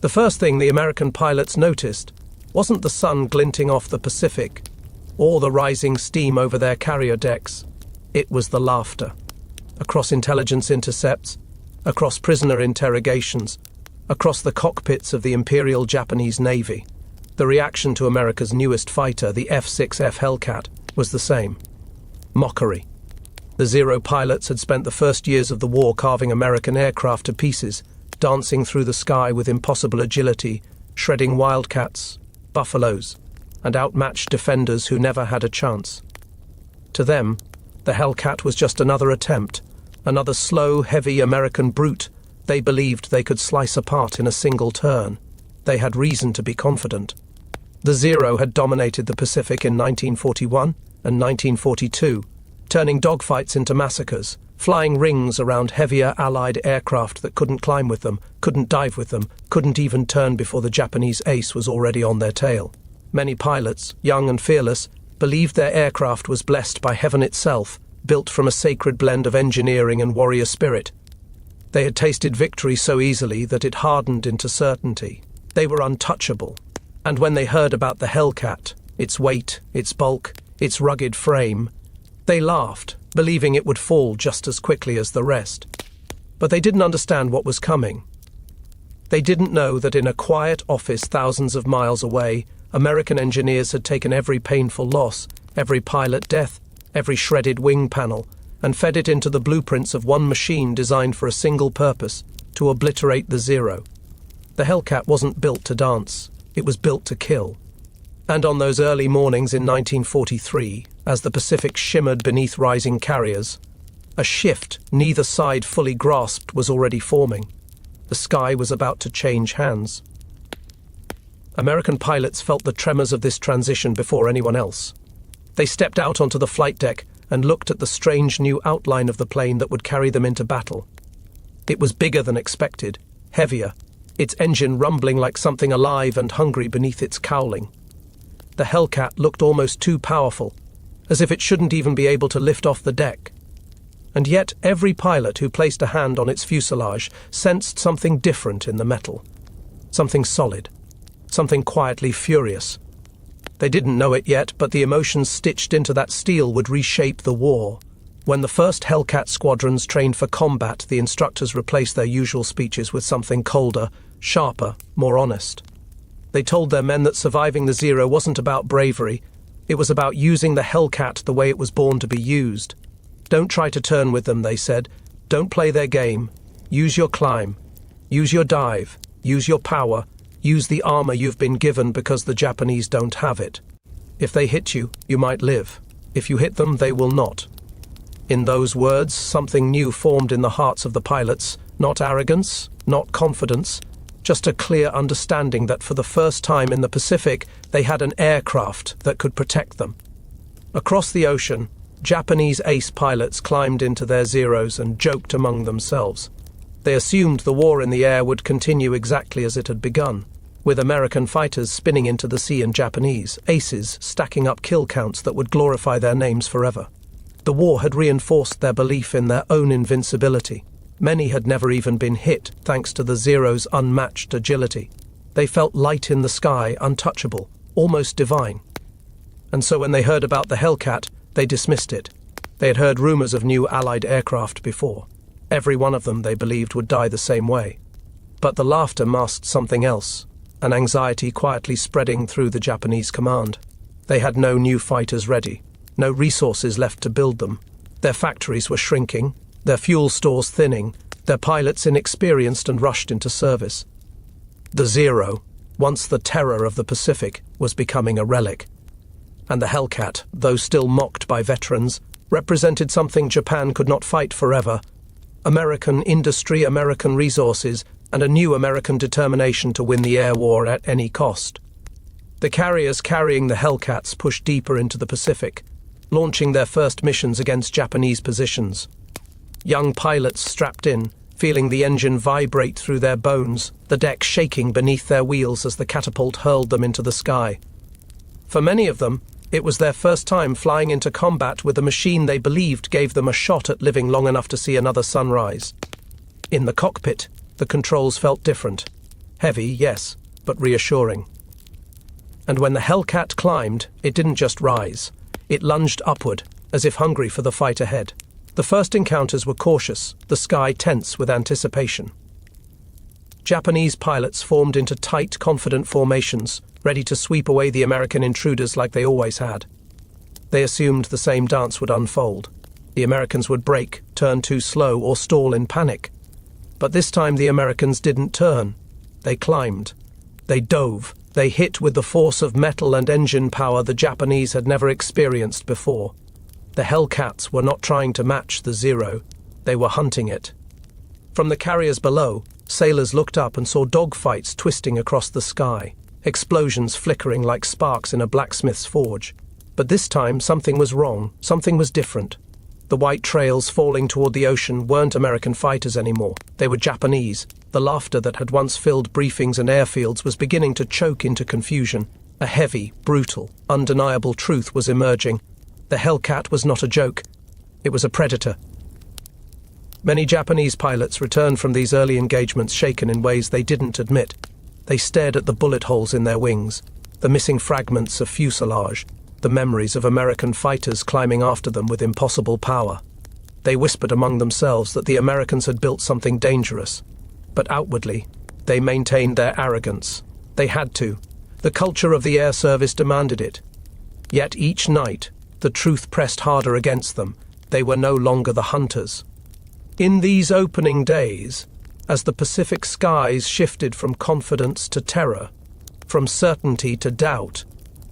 The first thing the American pilots noticed wasn't the sun glinting off the Pacific or the rising steam over their carrier decks. It was the laughter. Across intelligence intercepts, across prisoner interrogations, across the cockpits of the Imperial Japanese Navy, the reaction to America's newest fighter, the F6F Hellcat, was the same. Mockery. The Zero pilots had spent the first years of the war carving American aircraft to pieces, dancing through the sky with impossible agility, shredding wildcats, buffaloes, and outmatched defenders who never had a chance. To them, the Hellcat was just another attempt, another slow, heavy American brute they believed they could slice apart in a single turn. They had reason to be confident. The Zero had dominated the Pacific in 1941 and 1942, turning dogfights into massacres, flying rings around heavier Allied aircraft that couldn't climb with them, couldn't dive with them, couldn't even turn before the Japanese ace was already on their tail. Many pilots, young and fearless, believed their aircraft was blessed by heaven itself, built from a sacred blend of engineering and warrior spirit. They had tasted victory so easily that it hardened into certainty. They were untouchable. And when they heard about the Hellcat, its weight, its bulk, its rugged frame, they laughed, believing it would fall just as quickly as the rest. But they didn't understand what was coming. They didn't know that in a quiet office thousands of miles away, American engineers had taken every painful loss, every pilot death, every shredded wing panel, and fed it into the blueprints of one machine designed for a single purpose, to obliterate the Zero. The Hellcat wasn't built to dance. It was built to kill. And on those early mornings in 1943, as the Pacific shimmered beneath rising carriers, a shift neither side fully grasped was already forming. The sky was about to change hands. American pilots felt the tremors of this transition before anyone else. They stepped out onto the flight deck and looked at the strange new outline of the plane that would carry them into battle. It was bigger than expected, heavier, its engine rumbling like something alive and hungry beneath its cowling. The Hellcat looked almost too powerful, as if it shouldn't even be able to lift off the deck. And yet every pilot who placed a hand on its fuselage sensed something different in the metal. Something solid. Something quietly furious. They didn't know it yet, but the emotions stitched into that steel would reshape the war. When the first Hellcat squadrons trained for combat, the instructors replaced their usual speeches with something colder, sharper, more honest. They told their men that surviving the Zero wasn't about bravery. It was about using the Hellcat the way it was born to be used. Don't try to turn with them, they said. Don't play their game. Use your climb. Use your dive. Use your power. Use the armor you've been given because the Japanese don't have it. If they hit you, you might live. If you hit them, they will not. In those words, something new formed in the hearts of the pilots. Not arrogance, not confidence, just a clear understanding that for the first time in the Pacific, they had an aircraft that could protect them. Across the ocean, Japanese ace pilots climbed into their Zeros and joked among themselves. They assumed the war in the air would continue exactly as it had begun, with American fighters spinning into the sea and Japanese aces stacking up kill counts that would glorify their names forever. The war had reinforced their belief in their own invincibility. Many had never even been hit, thanks to the Zero's unmatched agility. They felt light in the sky, untouchable, almost divine. And so when they heard about the Hellcat, they dismissed it. They had heard rumors of new Allied aircraft before. Every one of them, they believed, would die the same way. But the laughter masked something else, an anxiety quietly spreading through the Japanese command. They had no new fighters ready, no resources left to build them. Their factories were shrinking, their fuel stores thinning, their pilots inexperienced and rushed into service. The Zero, once the terror of the Pacific, was becoming a relic. And the Hellcat, though still mocked by veterans, represented something Japan could not fight forever: American industry, American resources, and a new American determination to win the air war at any cost. The carriers carrying the Hellcats pushed deeper into the Pacific, launching their first missions against Japanese positions. Young pilots strapped in, feeling the engine vibrate through their bones, the deck shaking beneath their wheels as the catapult hurled them into the sky. For many of them, it was their first time flying into combat with a machine they believed gave them a shot at living long enough to see another sunrise. In the cockpit, the controls felt different. Heavy, yes, but reassuring. And when the Hellcat climbed, it didn't just rise. It lunged upward, as if hungry for the fight ahead. The first encounters were cautious, the sky tense with anticipation. Japanese pilots formed into tight, confident formations, ready to sweep away the American intruders like they always had. They assumed the same dance would unfold. The Americans would brake, turn too slow, or stall in panic. But this time the Americans didn't turn. They climbed. They dove. They hit with the force of metal and engine power the Japanese had never experienced before. The Hellcats were not trying to match the Zero. They were hunting it. From the carriers below, sailors looked up and saw dogfights twisting across the sky, explosions flickering like sparks in a blacksmith's forge. But this time something was wrong, something was different. The white trails falling toward the ocean weren't American fighters anymore. They were Japanese. The laughter that had once filled briefings and airfields was beginning to choke into confusion. A heavy, brutal, undeniable truth was emerging. The Hellcat was not a joke. It was a predator. Many Japanese pilots returned from these early engagements shaken in ways they didn't admit. They stared at the bullet holes in their wings, the missing fragments of fuselage, the memories of American fighters climbing after them with impossible power. They whispered among themselves that the Americans had built something dangerous. But outwardly, they maintained their arrogance. They had to. The culture of the air service demanded it. Yet each night, the truth pressed harder against them. They were no longer the hunters. In these opening days, as the Pacific skies shifted from confidence to terror, from certainty to doubt,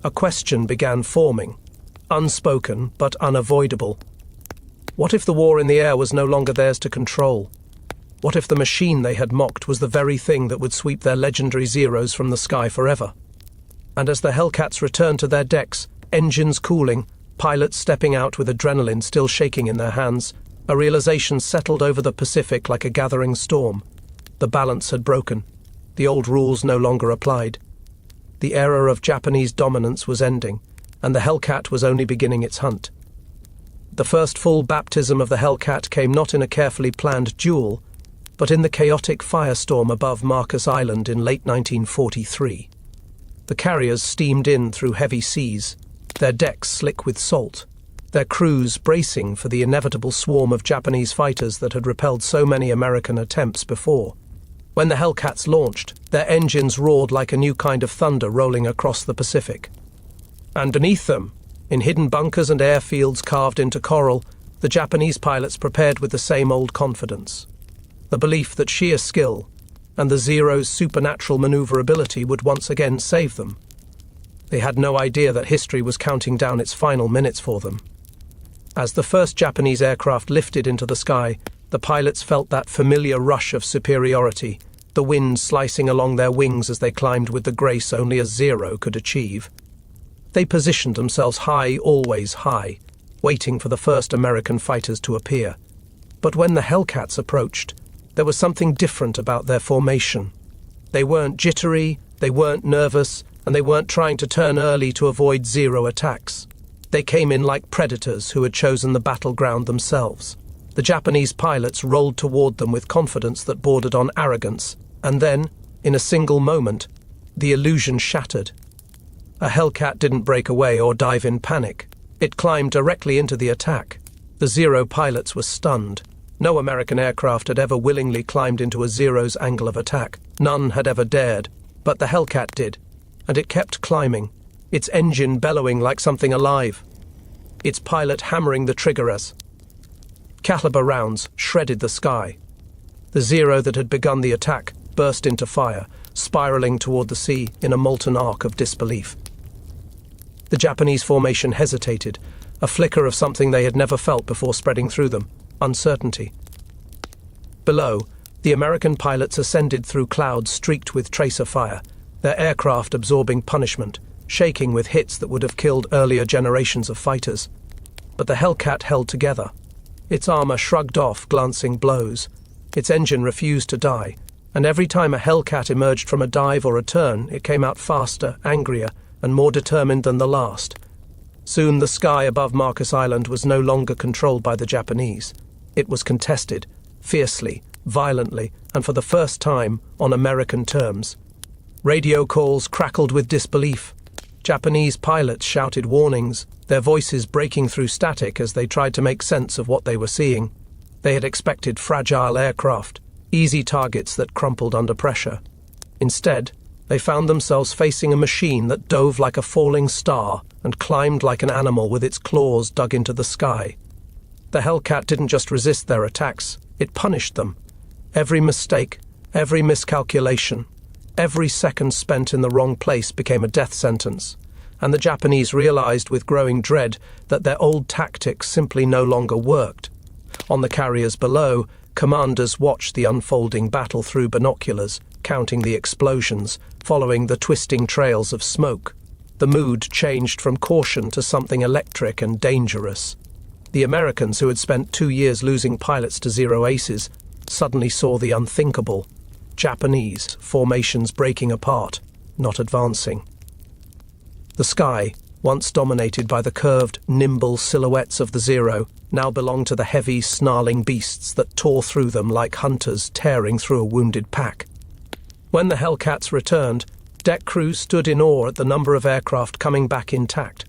a question began forming, unspoken but unavoidable. What if the war in the air was no longer theirs to control? What if the machine they had mocked was the very thing that would sweep their legendary Zeros from the sky forever? And as the Hellcats returned to their decks, engines cooling, pilots stepping out with adrenaline still shaking in their hands, a realization settled over the Pacific like a gathering storm. The balance had broken. The old rules no longer applied. The era of Japanese dominance was ending, and the Hellcat was only beginning its hunt. The first full baptism of the Hellcat came not in a carefully planned duel, but in the chaotic firestorm above Marcus Island in late 1943. The carriers steamed in through heavy seas, their decks slick with salt, their crews bracing for the inevitable swarm of Japanese fighters that had repelled so many American attempts before. When the Hellcats launched, their engines roared like a new kind of thunder rolling across the Pacific. And beneath them, in hidden bunkers and airfields carved into coral, the Japanese pilots prepared with the same old confidence. The belief that sheer skill and the Zero's supernatural maneuverability would once again save them. They had no idea that history was counting down its final minutes for them. As the first Japanese aircraft lifted into the sky, the pilots felt that familiar rush of superiority, the wind slicing along their wings as they climbed with the grace only a Zero could achieve. They positioned themselves high, always high, waiting for the first American fighters to appear. But when the Hellcats approached, there was something different about their formation. They weren't jittery, they weren't nervous, and they weren't trying to turn early to avoid Zero attacks. They came in like predators who had chosen the battleground themselves. The Japanese pilots rolled toward them with confidence that bordered on arrogance, and then, in a single moment, the illusion shattered. A Hellcat didn't break away or dive in panic. It climbed directly into the attack. The Zero pilots were stunned. No American aircraft had ever willingly climbed into a Zero's angle of attack. None had ever dared. But the Hellcat did, and it kept climbing, its engine bellowing like something alive, its pilot hammering the trigger as caliber rounds shredded the sky. The Zero that had begun the attack burst into fire, spiraling toward the sea in a molten arc of disbelief. The Japanese formation hesitated, a flicker of something they had never felt before spreading through them. Uncertainty. Below, the American pilots ascended through clouds streaked with tracer fire, their aircraft absorbing punishment, shaking with hits that would have killed earlier generations of fighters. But the Hellcat held together. Its armor shrugged off glancing blows. Its engine refused to die, and every time a Hellcat emerged from a dive or a turn, it came out faster, angrier, and more determined than the last. Soon the sky above Marcus Island was no longer controlled by the Japanese. It was contested, fiercely, violently, and for the first time, on American terms. Radio calls crackled with disbelief. Japanese pilots shouted warnings, their voices breaking through static as they tried to make sense of what they were seeing. They had expected fragile aircraft, easy targets that crumpled under pressure. Instead, they found themselves facing a machine that dove like a falling star and climbed like an animal with its claws dug into the sky. The Hellcat didn't just resist their attacks, it punished them. Every mistake, every miscalculation, every second spent in the wrong place became a death sentence, and the Japanese realized with growing dread that their old tactics simply no longer worked. On the carriers below, commanders watched the unfolding battle through binoculars, counting the explosions, following the twisting trails of smoke. The mood changed from caution to something electric and dangerous. The Americans, who had spent 2 years losing pilots to zero aces, suddenly saw the unthinkable. Japanese formations breaking apart, not advancing. The sky, once dominated by the curved, nimble silhouettes of the Zero, now belonged to the heavy, snarling beasts that tore through them like hunters tearing through a wounded pack. When the Hellcats returned, deck crews stood in awe at the number of aircraft coming back intact.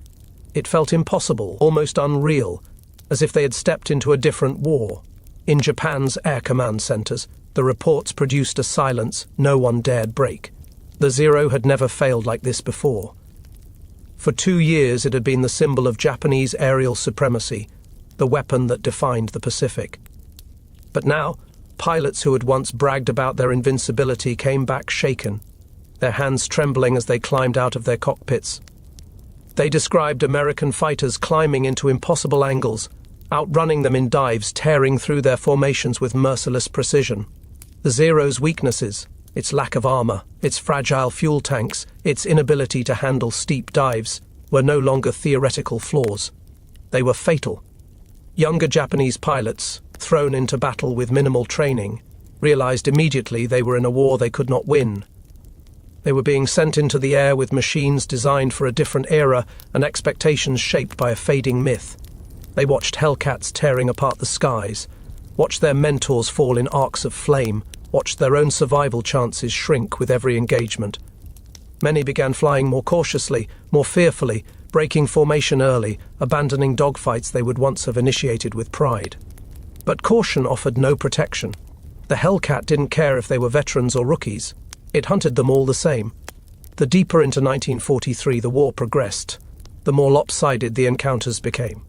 It felt impossible, almost unreal, as if they had stepped into a different war. In Japan's air command centers, the reports produced a silence no one dared break. The Zero had never failed like this before. For 2 years it had been the symbol of Japanese aerial supremacy, the weapon that defined the Pacific. But now, pilots who had once bragged about their invincibility came back shaken, their hands trembling as they climbed out of their cockpits. They described American fighters climbing into impossible angles, outrunning them in dives, tearing through their formations with merciless precision. The Zero's weaknesses, its lack of armor, its fragile fuel tanks, its inability to handle steep dives, were no longer theoretical flaws. They were fatal. Younger Japanese pilots, thrown into battle with minimal training, realized immediately they were in a war they could not win. They were being sent into the air with machines designed for a different era and expectations shaped by a fading myth. They watched Hellcats tearing apart the skies, watched their mentors fall in arcs of flame, watched their own survival chances shrink with every engagement. Many began flying more cautiously, more fearfully, breaking formation early, abandoning dogfights they would once have initiated with pride. But caution offered no protection. The Hellcat didn't care if they were veterans or rookies. It hunted them all the same. The deeper into 1943 the war progressed, the more lopsided the encounters became.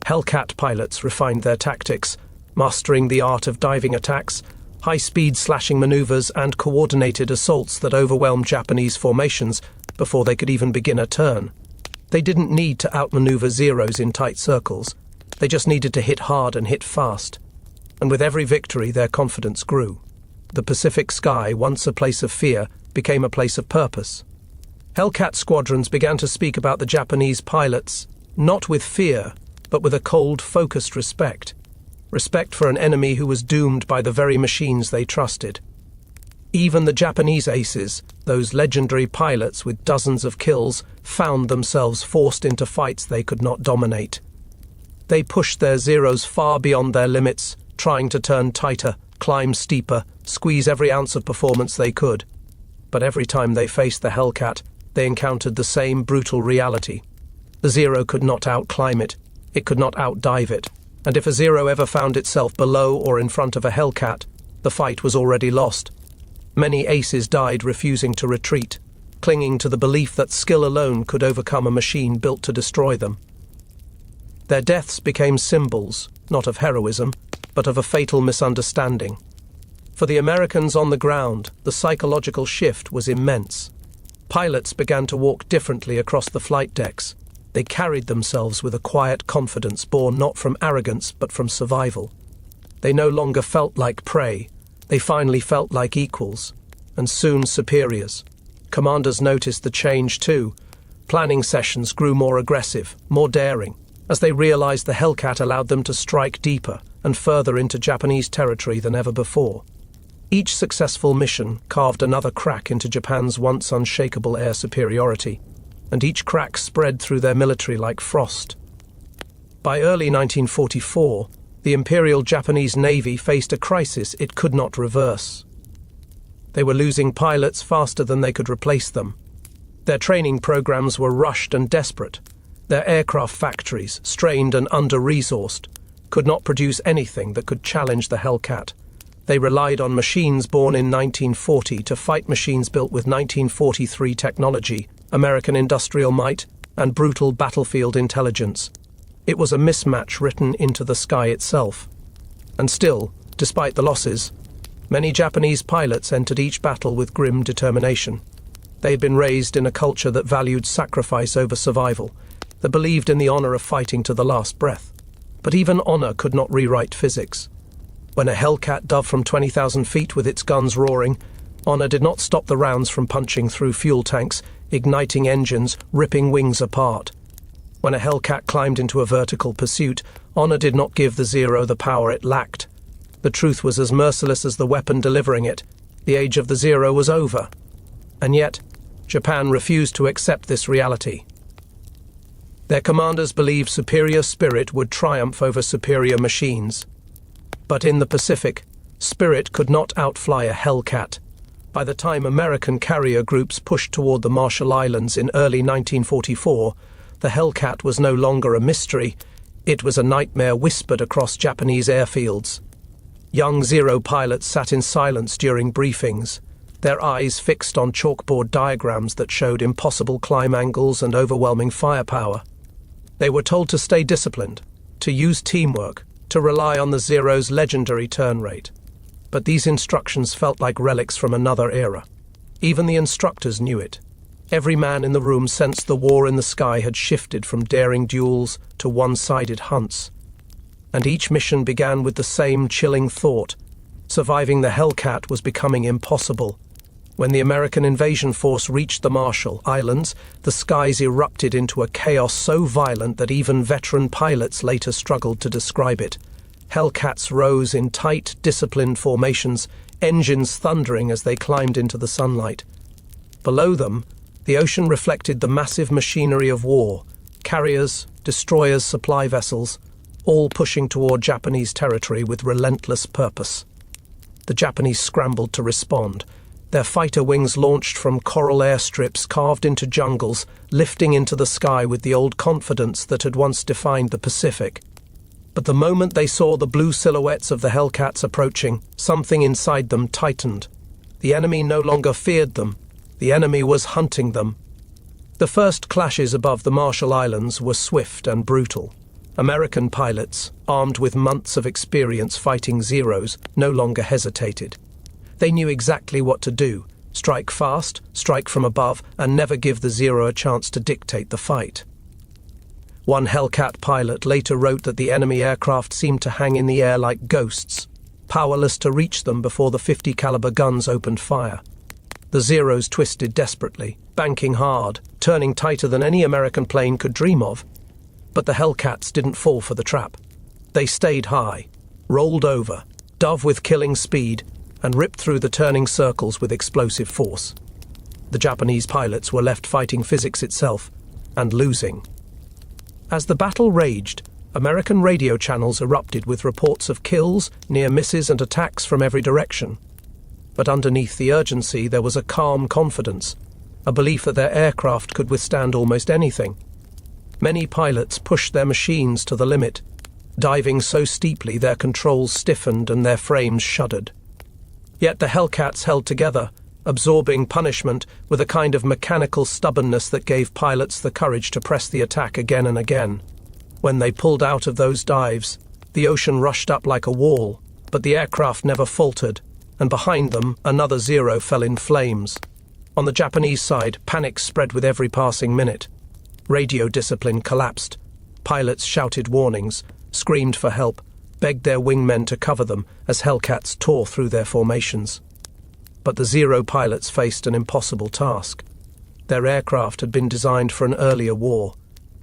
Hellcat pilots refined their tactics, mastering the art of diving attacks, high-speed slashing maneuvers, and coordinated assaults that overwhelmed Japanese formations before they could even begin a turn. They didn't need to outmaneuver Zeros in tight circles. They just needed to hit hard and hit fast. And with every victory, their confidence grew. The Pacific sky, once a place of fear, became a place of purpose. Hellcat squadrons began to speak about the Japanese pilots, not with fear, but with a cold, focused respect. Respect for an enemy who was doomed by the very machines they trusted. Even the Japanese aces, those legendary pilots with dozens of kills, found themselves forced into fights they could not dominate. They pushed their Zeros far beyond their limits, trying to turn tighter, climb steeper, squeeze every ounce of performance they could. But every time they faced the Hellcat, they encountered the same brutal reality. The Zero could not outclimb it. It could not outdive it. And if a Zero ever found itself below or in front of a Hellcat, the fight was already lost. Many aces died refusing to retreat, clinging to the belief that skill alone could overcome a machine built to destroy them. Their deaths became symbols, not of heroism, but of a fatal misunderstanding. For the Americans on the ground, the psychological shift was immense. Pilots began to walk differently across the flight decks. They carried themselves with a quiet confidence born not from arrogance but from survival. They no longer felt like prey. They finally felt like equals, and soon superiors. Commanders noticed the change too. Planning sessions grew more aggressive, more daring, as they realized the Hellcat allowed them to strike deeper and further into Japanese territory than ever before. Each successful mission carved another crack into Japan's once unshakable air superiority, and each crack spread through their military like frost. By early 1944, the Imperial Japanese Navy faced a crisis it could not reverse. They were losing pilots faster than they could replace them. Their training programs were rushed and desperate. Their aircraft factories, strained and under-resourced, could not produce anything that could challenge the Hellcat. They relied on machines born in 1940 to fight machines built with 1943 technology, American industrial might, and brutal battlefield intelligence. It was a mismatch written into the sky itself. And still, despite the losses, many Japanese pilots entered each battle with grim determination. They had been raised in a culture that valued sacrifice over survival, that believed in the honor of fighting to the last breath. But even honor could not rewrite physics. When a Hellcat dove from 20,000 feet with its guns roaring, honor did not stop the rounds from punching through fuel tanks, igniting engines, ripping wings apart. When a Hellcat climbed into a vertical pursuit, honor did not give the Zero the power it lacked. The truth was as merciless as the weapon delivering it. The age of the Zero was over. And yet, Japan refused to accept this reality. Their commanders believed superior spirit would triumph over superior machines. But in the Pacific, spirit could not outfly a Hellcat. By the time American carrier groups pushed toward the Marshall Islands in early 1944, the Hellcat was no longer a mystery. It was a nightmare whispered across Japanese airfields. Young Zero pilots sat in silence during briefings, their eyes fixed on chalkboard diagrams that showed impossible climb angles and overwhelming firepower. They were told to stay disciplined, to use teamwork, to rely on the Zero's legendary turn rate. But these instructions felt like relics from another era. Even the instructors knew it. Every man in the room sensed the war in the sky had shifted from daring duels to one-sided hunts. And each mission began with the same chilling thought. Surviving the Hellcat was becoming impossible. When the American invasion force reached the Marshall Islands, the skies erupted into a chaos so violent that even veteran pilots later struggled to describe it. Hellcats rose in tight, disciplined formations, engines thundering as they climbed into the sunlight. Below them, the ocean reflected the massive machinery of war, carriers, destroyers, supply vessels, all pushing toward Japanese territory with relentless purpose. The Japanese scrambled to respond. Their fighter wings launched from coral airstrips carved into jungles, lifting into the sky with the old confidence that had once defined the Pacific. But the moment they saw the blue silhouettes of the Hellcats approaching, something inside them tightened. The enemy no longer feared them. The enemy was hunting them. The first clashes above the Marshall Islands were swift and brutal. American pilots, armed with months of experience fighting Zeros, no longer hesitated. They knew exactly what to do: strike fast, strike from above, and never give the Zero a chance to dictate the fight. One Hellcat pilot later wrote that the enemy aircraft seemed to hang in the air like ghosts, powerless to reach them before the .50 caliber guns opened fire. The Zeros twisted desperately, banking hard, turning tighter than any American plane could dream of. But the Hellcats didn't fall for the trap. They stayed high, rolled over, dove with killing speed, and ripped through the turning circles with explosive force. The Japanese pilots were left fighting physics itself, and losing. As the battle raged, American radio channels erupted with reports of kills, near misses, and attacks from every direction. But underneath the urgency there was a calm confidence, a belief that their aircraft could withstand almost anything. Many pilots pushed their machines to the limit, diving so steeply their controls stiffened and their frames shuddered. Yet the Hellcats held together, absorbing punishment with a kind of mechanical stubbornness that gave pilots the courage to press the attack again and again. When they pulled out of those dives, the ocean rushed up like a wall, but the aircraft never faltered, and behind them another Zero fell in flames. On the Japanese side, panic spread with every passing minute. Radio discipline collapsed. Pilots shouted warnings, screamed for help, begged their wingmen to cover them as Hellcats tore through their formations. But the Zero pilots faced an impossible task. Their aircraft had been designed for an earlier war,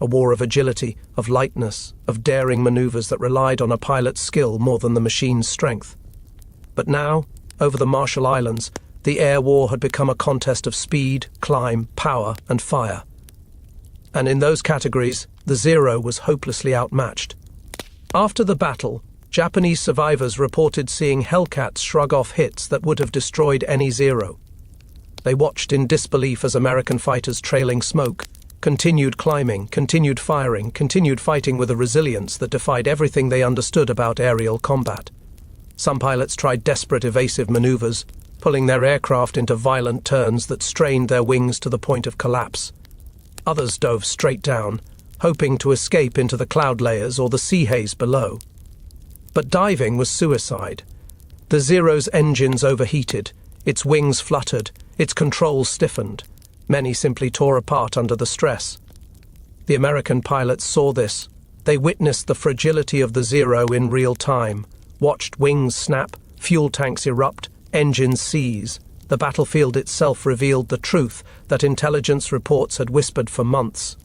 a war of agility, of lightness, of daring maneuvers that relied on a pilot's skill more than the machine's strength. But now, over the Marshall Islands, the air war had become a contest of speed, climb, power, and fire. And in those categories, the Zero was hopelessly outmatched. After the battle, Japanese survivors reported seeing Hellcats shrug off hits that would have destroyed any Zero. They watched in disbelief as American fighters trailing smoke, continued climbing, continued firing, continued fighting with a resilience that defied everything they understood about aerial combat. Some pilots tried desperate evasive maneuvers, pulling their aircraft into violent turns that strained their wings to the point of collapse. Others dove straight down, hoping to escape into the cloud layers or the sea haze below. But diving was suicide. The Zero's engines overheated, its wings fluttered, its controls stiffened. Many simply tore apart under the stress. The American pilots saw this. They witnessed the fragility of the Zero in real time, watched wings snap, fuel tanks erupt, engines seize. The battlefield itself revealed the truth that intelligence reports had whispered for months.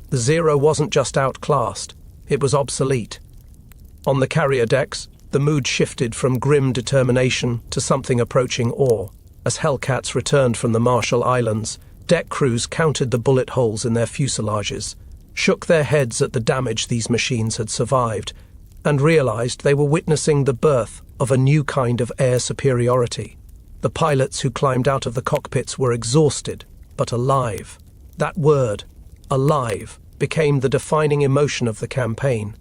The Zero wasn't just outclassed, it was obsolete. On the carrier decks, the mood shifted from grim determination to something approaching awe. As Hellcats returned from the Marshall Islands, deck crews counted the bullet holes in their fuselages, shook their heads at the damage these machines had survived, and realized they were witnessing the birth of a new kind of air superiority. The pilots who climbed out of the cockpits were exhausted, but alive. That word, alive, became the defining emotion of the campaign.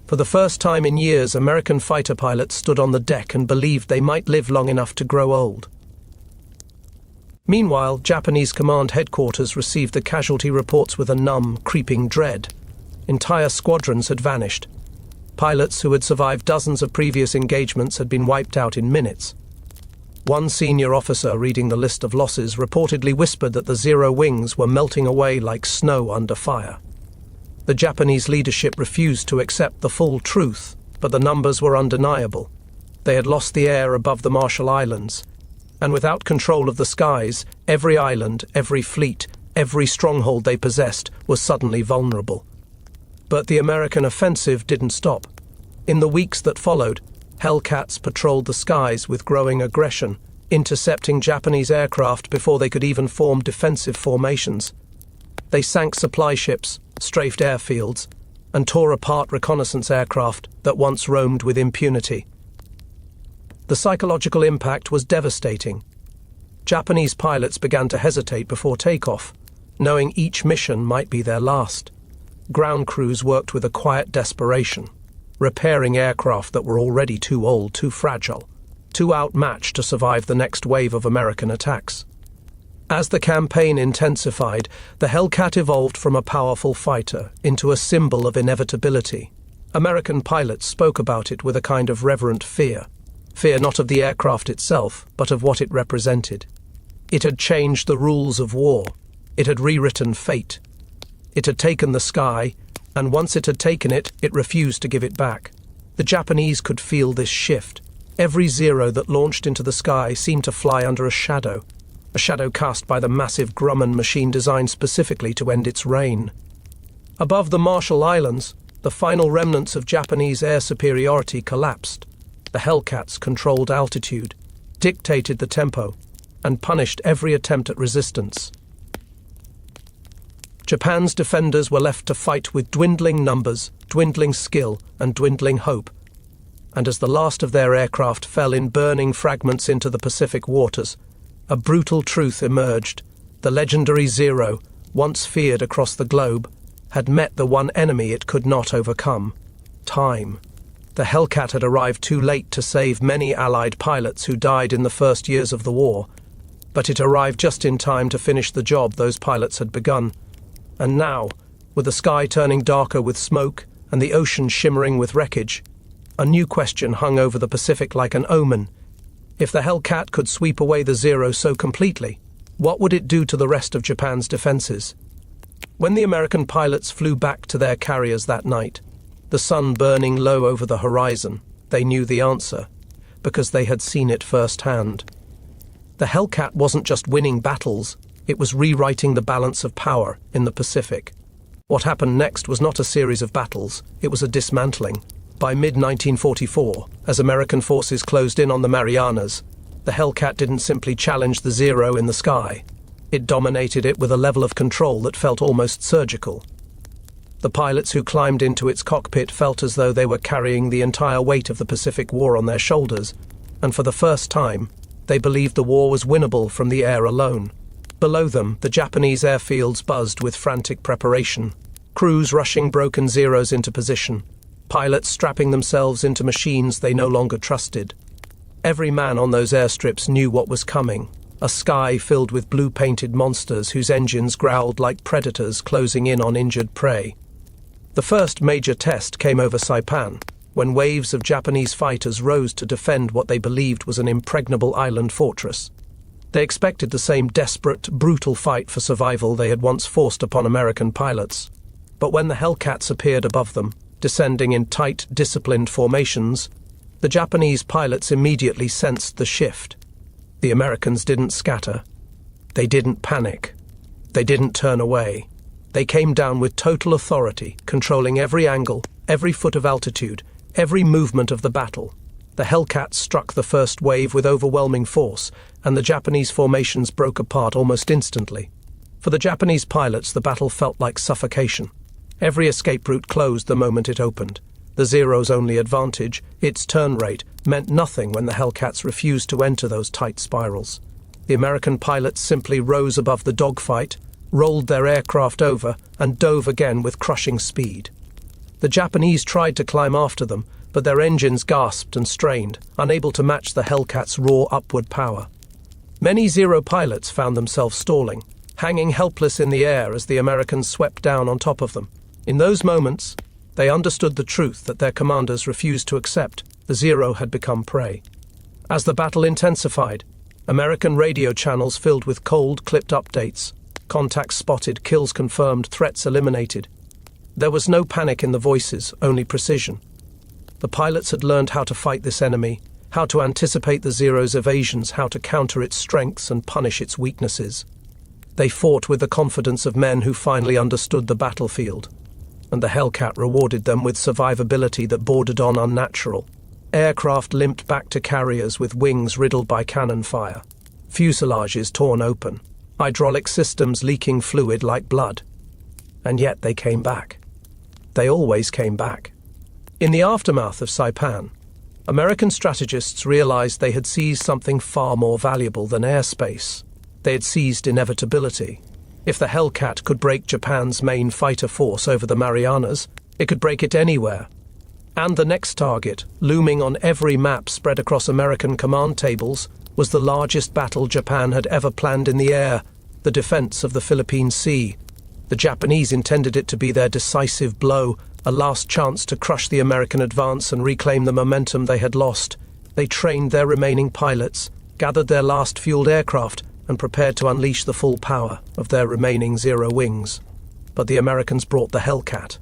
For the first time in years, American fighter pilots stood on the deck and believed they might live long enough to grow old. Meanwhile, Japanese command headquarters received the casualty reports with a numb, creeping dread. Entire squadrons had vanished. Pilots who had survived dozens of previous engagements had been wiped out in minutes. One senior officer reading the list of losses reportedly whispered that the Zero wings were melting away like snow under fire. The Japanese leadership refused to accept the full truth, but the numbers were undeniable. They had lost the air above the Marshall Islands, and without control of the skies, every island, every fleet, every stronghold they possessed was suddenly vulnerable. But the American offensive didn't stop. In the weeks that followed, Hellcats patrolled the skies with growing aggression, intercepting Japanese aircraft before they could even form defensive formations. They sank supply ships, strafed airfields, and tore apart reconnaissance aircraft that once roamed with impunity. The psychological impact was devastating. Japanese pilots began to hesitate before takeoff, knowing each mission might be their last. Ground crews worked with a quiet desperation, repairing aircraft that were already too old, too fragile, too outmatched to survive the next wave of American attacks. As the campaign intensified, the Hellcat evolved from a powerful fighter into a symbol of inevitability. American pilots spoke about it with a kind of reverent fear. Fear not of the aircraft itself, but of what it represented. It had changed the rules of war. It had rewritten fate. It had taken the sky, and once it had taken it, it refused to give it back. The Japanese could feel this shift. Every Zero that launched into the sky seemed to fly under a shadow cast by the massive Grumman machine designed specifically to end its reign. Above the Marshall Islands, the final remnants of Japanese air superiority collapsed. The Hellcats controlled altitude, dictated the tempo, and punished every attempt at resistance. Japan's defenders were left to fight with dwindling numbers, dwindling skill, and dwindling hope. And as the last of their aircraft fell in burning fragments into the Pacific waters, a brutal truth emerged. The legendary Zero, once feared across the globe, had met the one enemy it could not overcome: time. The Hellcat had arrived too late to save many Allied pilots who died in the first years of the war, but it arrived just in time to finish the job those pilots had begun. And now, with the sky turning darker with smoke and the ocean shimmering with wreckage, a new question hung over the Pacific like an omen. If the Hellcat could sweep away the Zero so completely, what would it do to the rest of Japan's defenses? When the American pilots flew back to their carriers that night, the sun burning low over the horizon, they knew the answer, because they had seen it firsthand. The Hellcat wasn't just winning battles, it was rewriting the balance of power in the Pacific. What happened next was not a series of battles, it was a dismantling. By mid-1944, as American forces closed in on the Marianas, the Hellcat didn't simply challenge the Zero in the sky. It dominated it with a level of control that felt almost surgical. The pilots who climbed into its cockpit felt as though they were carrying the entire weight of the Pacific War on their shoulders, and for the first time, they believed the war was winnable from the air alone. Below them, the Japanese airfields buzzed with frantic preparation, crews rushing broken Zeros into position, pilots strapping themselves into machines they no longer trusted. Every man on those airstrips knew what was coming, a sky filled with blue-painted monsters whose engines growled like predators closing in on injured prey. The first major test came over Saipan, when waves of Japanese fighters rose to defend what they believed was an impregnable island fortress. They expected the same desperate, brutal fight for survival they had once forced upon American pilots. But when the Hellcats appeared above them, descending in tight, disciplined formations, the Japanese pilots immediately sensed the shift. The Americans didn't scatter. They didn't panic. They didn't turn away. They came down with total authority, controlling every angle, every foot of altitude, every movement of the battle. The Hellcats struck the first wave with overwhelming force, and the Japanese formations broke apart almost instantly. For the Japanese pilots, the battle felt like suffocation. Every escape route closed the moment it opened. The Zero's only advantage, its turn rate, meant nothing when the Hellcats refused to enter those tight spirals. The American pilots simply rose above the dogfight, rolled their aircraft over, and dove again with crushing speed. The Japanese tried to climb after them, but their engines gasped and strained, unable to match the Hellcats' raw upward power. Many Zero pilots found themselves stalling, hanging helpless in the air as the Americans swept down on top of them. In those moments, they understood the truth that their commanders refused to accept. The Zero had become prey. As the battle intensified, American radio channels filled with cold, clipped updates. Contacts spotted, kills confirmed, threats eliminated. There was no panic in the voices, only precision. The pilots had learned how to fight this enemy, how to anticipate the Zero's evasions, how to counter its strengths and punish its weaknesses. They fought with the confidence of men who finally understood the battlefield, and the Hellcat rewarded them with survivability that bordered on unnatural. Aircraft limped back to carriers with wings riddled by cannon fire, fuselages torn open, hydraulic systems leaking fluid like blood. And yet they came back. They always came back. In the aftermath of Saipan, American strategists realized they had seized something far more valuable than airspace. They had seized inevitability. If the Hellcat could break Japan's main fighter force over the Marianas, it could break it anywhere. And the next target, looming on every map spread across American command tables, was the largest battle Japan had ever planned in the air, the defense of the Philippine Sea. The Japanese intended it to be their decisive blow, a last chance to crush the American advance and reclaim the momentum they had lost. They trained their remaining pilots, gathered their last fueled aircraft, and prepared to unleash the full power of their remaining Zero wings. But the Americans brought the Hellcat.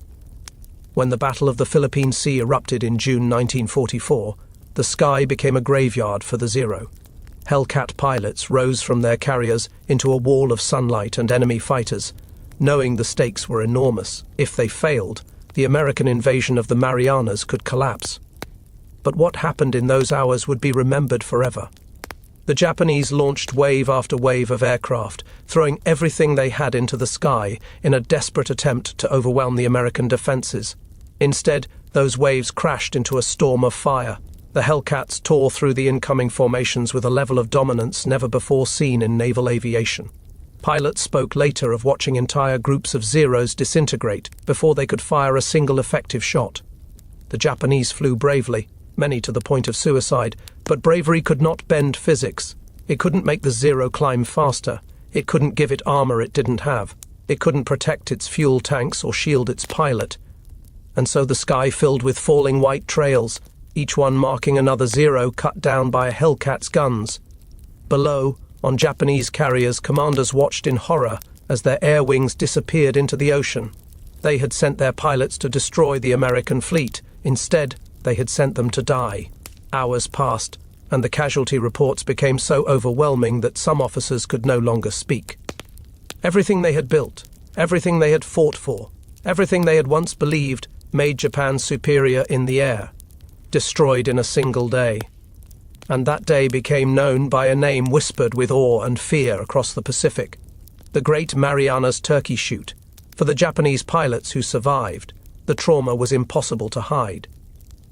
When the Battle of the Philippine Sea erupted in June 1944, the sky became a graveyard for the Zero. Hellcat pilots rose from their carriers into a wall of sunlight and enemy fighters, knowing the stakes were enormous. If they failed, the American invasion of the Marianas could collapse. But what happened in those hours would be remembered forever. The Japanese launched wave after wave of aircraft, throwing everything they had into the sky in a desperate attempt to overwhelm the American defenses. Instead, those waves crashed into a storm of fire. The Hellcats tore through the incoming formations with a level of dominance never before seen in naval aviation. Pilots spoke later of watching entire groups of Zeros disintegrate before they could fire a single effective shot. The Japanese flew bravely, many to the point of suicide, but bravery could not bend physics. It couldn't make the Zero climb faster. It couldn't give it armor it didn't have. It couldn't protect its fuel tanks or shield its pilot. And so the sky filled with falling white trails, each one marking another Zero cut down by a Hellcat's guns. Below, on Japanese carriers, commanders watched in horror as their air wings disappeared into the ocean. They had sent their pilots to destroy the American fleet. Instead, they had sent them to die. Hours passed, and the casualty reports became so overwhelming that some officers could no longer speak. Everything they had built, everything they had fought for, everything they had once believed made Japan superior in the air, destroyed in a single day. And that day became known by a name whispered with awe and fear across the Pacific: the Great Marianas Turkey Shoot. For the Japanese pilots who survived, the trauma was impossible to hide.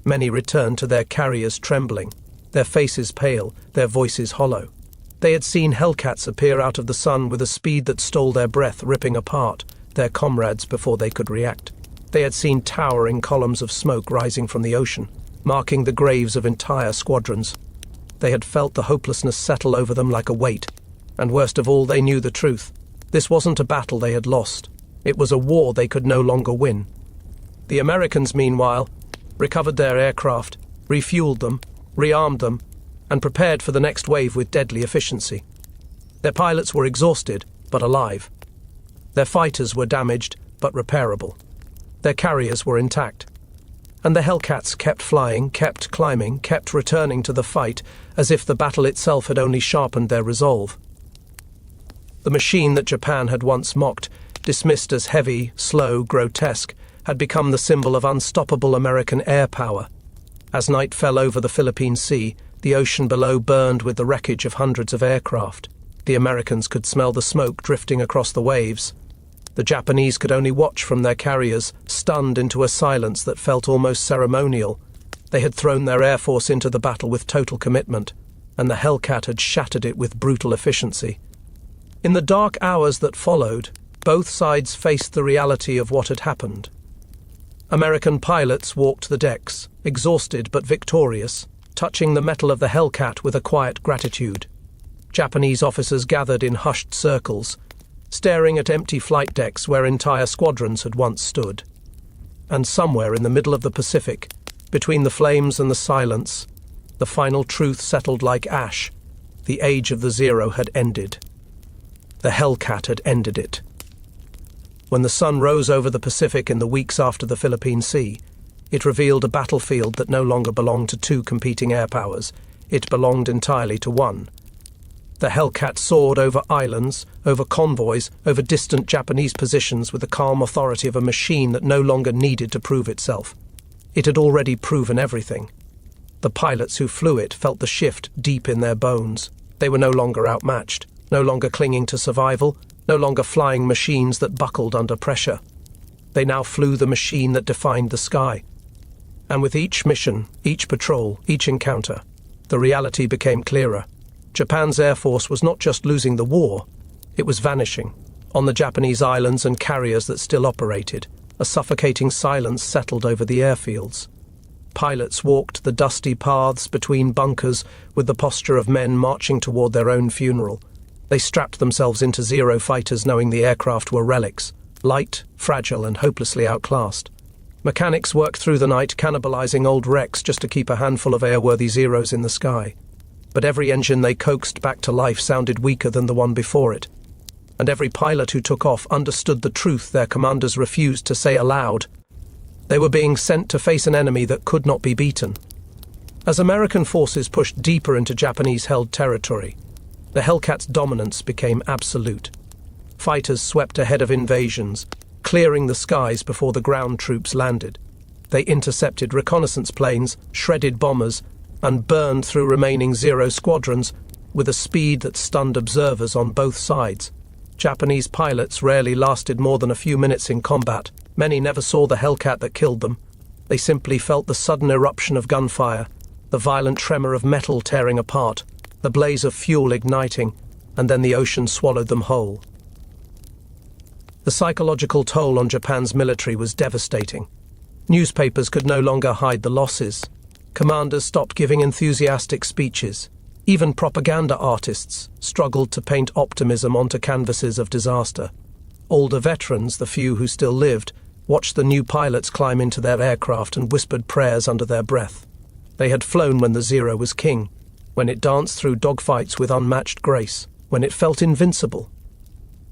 Many returned to their carriers trembling, their faces pale, their voices hollow. They had seen Hellcats appear out of the sun with a speed that stole their breath, ripping apart their comrades before they could react. They had seen towering columns of smoke rising from the ocean, marking the graves of entire squadrons. They had felt the hopelessness settle over them like a weight, and worst of all, they knew the truth. This wasn't a battle they had lost. It was a war they could no longer win. The Americans, meanwhile, recovered their aircraft, refueled them, rearmed them, and prepared for the next wave with deadly efficiency. Their pilots were exhausted, but alive. Their fighters were damaged, but repairable. Their carriers were intact. And the Hellcats kept flying, kept climbing, kept returning to the fight, as if the battle itself had only sharpened their resolve. The machine that Japan had once mocked, dismissed as heavy, slow, grotesque, had become the symbol of unstoppable American air power. As night fell over the Philippine Sea, the ocean below burned with the wreckage of hundreds of aircraft. The Americans could smell the smoke drifting across the waves. The Japanese could only watch from their carriers, stunned into a silence that felt almost ceremonial. They had thrown their air force into the battle with total commitment, and the Hellcat had shattered it with brutal efficiency. In the dark hours that followed, both sides faced the reality of what had happened. American pilots walked the decks, exhausted but victorious, touching the metal of the Hellcat with a quiet gratitude. Japanese officers gathered in hushed circles, staring at empty flight decks where entire squadrons had once stood. And somewhere in the middle of the Pacific, between the flames and the silence, the final truth settled like ash. The age of the Zero had ended. The Hellcat had ended it. When the sun rose over the Pacific in the weeks after the Philippine Sea, it revealed a battlefield that no longer belonged to two competing air powers. It belonged entirely to one. The Hellcat soared over islands, over convoys, over distant Japanese positions with the calm authority of a machine that no longer needed to prove itself. It had already proven everything. The pilots who flew it felt the shift deep in their bones. They were no longer outmatched, no longer clinging to survival, no longer flying machines that buckled under pressure. They now flew the machine that defined the sky. And with each mission, each patrol, each encounter, the reality became clearer. Japan's air force was not just losing the war, it was vanishing. On the Japanese islands and carriers that still operated, a suffocating silence settled over the airfields. Pilots walked the dusty paths between bunkers with the posture of men marching toward their own funeral. They strapped themselves into Zero fighters knowing the aircraft were relics, light, fragile, and hopelessly outclassed. Mechanics worked through the night, cannibalizing old wrecks just to keep a handful of airworthy Zeros in the sky. But every engine they coaxed back to life sounded weaker than the one before it. And every pilot who took off understood the truth their commanders refused to say aloud. They were being sent to face an enemy that could not be beaten. As American forces pushed deeper into Japanese-held territory, the Hellcat's dominance became absolute. Fighters swept ahead of invasions, clearing the skies before the ground troops landed. They intercepted reconnaissance planes, shredded bombers, and burned through remaining Zero squadrons with a speed that stunned observers on both sides. Japanese pilots rarely lasted more than a few minutes in combat. Many never saw the Hellcat that killed them. They simply felt the sudden eruption of gunfire, the violent tremor of metal tearing apart, the blaze of fuel igniting, and then the ocean swallowed them whole. The psychological toll on Japan's military was devastating. Newspapers could no longer hide the losses. Commanders stopped giving enthusiastic speeches. Even propaganda artists struggled to paint optimism onto canvases of disaster. Older veterans, the few who still lived, watched the new pilots climb into their aircraft and whispered prayers under their breath. They had flown when the Zero was king, when it danced through dogfights with unmatched grace, when it felt invincible.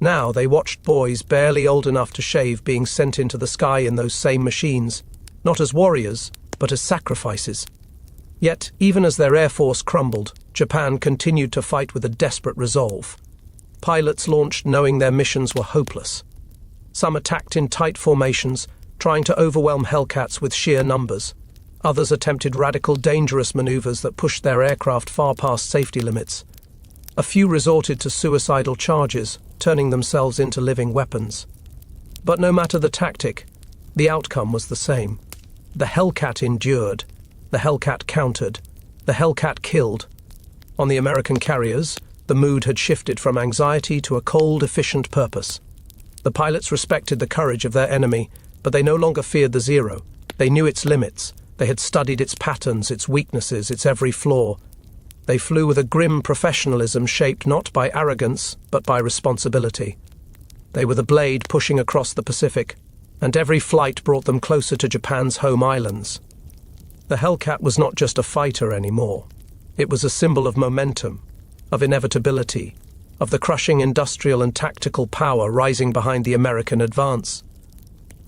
Now they watched boys barely old enough to shave being sent into the sky in those same machines, not as warriors, but as sacrifices. Yet, even as their air force crumbled, Japan continued to fight with a desperate resolve. Pilots launched knowing their missions were hopeless. Some attacked in tight formations, trying to overwhelm Hellcats with sheer numbers. Others attempted radical, dangerous maneuvers that pushed their aircraft far past safety limits. A few resorted to suicidal charges, turning themselves into living weapons. But no matter the tactic, the outcome was the same. The Hellcat endured. The Hellcat countered. The Hellcat killed. On the American carriers, the mood had shifted from anxiety to a cold, efficient purpose. The pilots respected the courage of their enemy, but they no longer feared the Zero. They knew its limits. They had studied its patterns, its weaknesses, its every flaw. They flew with a grim professionalism shaped not by arrogance, but by responsibility. They were the blade pushing across the Pacific, and every flight brought them closer to Japan's home islands. The Hellcat was not just a fighter anymore. It was a symbol of momentum, of inevitability, of the crushing industrial and tactical power rising behind the American advance.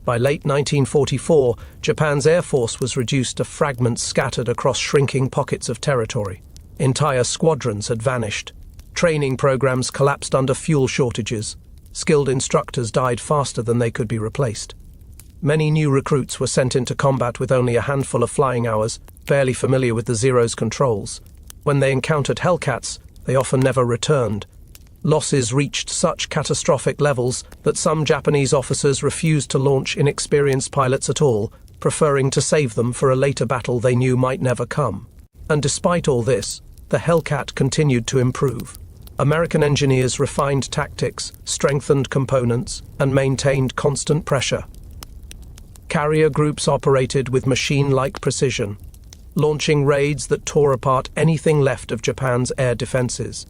By late 1944, Japan's air force was reduced to fragments scattered across shrinking pockets of territory. Entire squadrons had vanished. Training programs collapsed under fuel shortages. Skilled instructors died faster than they could be replaced. Many new recruits were sent into combat with only a handful of flying hours, barely familiar with the Zero's controls. When they encountered Hellcats, they often never returned. Losses reached such catastrophic levels that some Japanese officers refused to launch inexperienced pilots at all, preferring to save them for a later battle they knew might never come. And despite all this, the Hellcat continued to improve. American engineers refined tactics, strengthened components, and maintained constant pressure. Carrier groups operated with machine-like precision, launching raids that tore apart anything left of Japan's air defenses.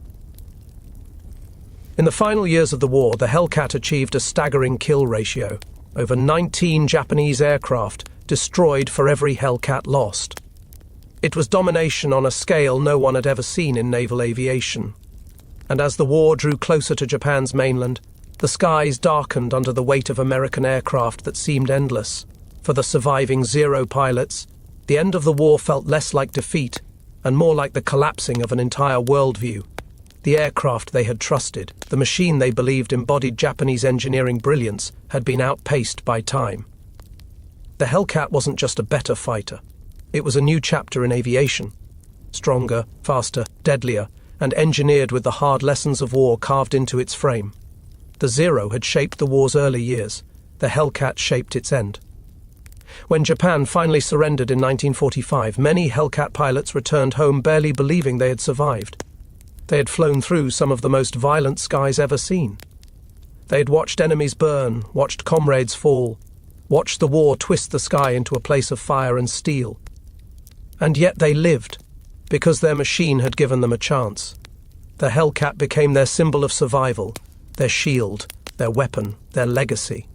In the final years of the war, the Hellcat achieved a staggering kill ratio. Over 19 Japanese aircraft destroyed for every Hellcat lost. It was domination on a scale no one had ever seen in naval aviation. And as the war drew closer to Japan's mainland, the skies darkened under the weight of American aircraft that seemed endless. For the surviving Zero pilots, the end of the war felt less like defeat and more like the collapsing of an entire worldview. The aircraft they had trusted, the machine they believed embodied Japanese engineering brilliance, had been outpaced by time. The Hellcat wasn't just a better fighter. It was a new chapter in aviation. Stronger, faster, deadlier, and engineered with the hard lessons of war carved into its frame. The Zero had shaped the war's early years. The Hellcat shaped its end. When Japan finally surrendered in 1945, many Hellcat pilots returned home barely believing they had survived. They had flown through some of the most violent skies ever seen. They had watched enemies burn, watched comrades fall, watched the war twist the sky into a place of fire and steel. And yet they lived, because their machine had given them a chance. The Hellcat became their symbol of survival, their shield, their weapon, their legacy.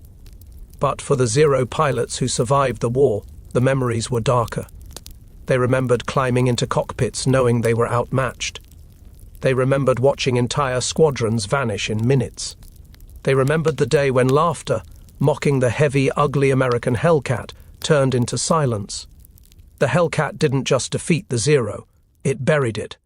But for the Zero pilots who survived the war, the memories were darker. They remembered climbing into cockpits knowing they were outmatched. They remembered watching entire squadrons vanish in minutes. They remembered the day when laughter, mocking the heavy, ugly American Hellcat, turned into silence. The Hellcat didn't just defeat the Zero, it buried it.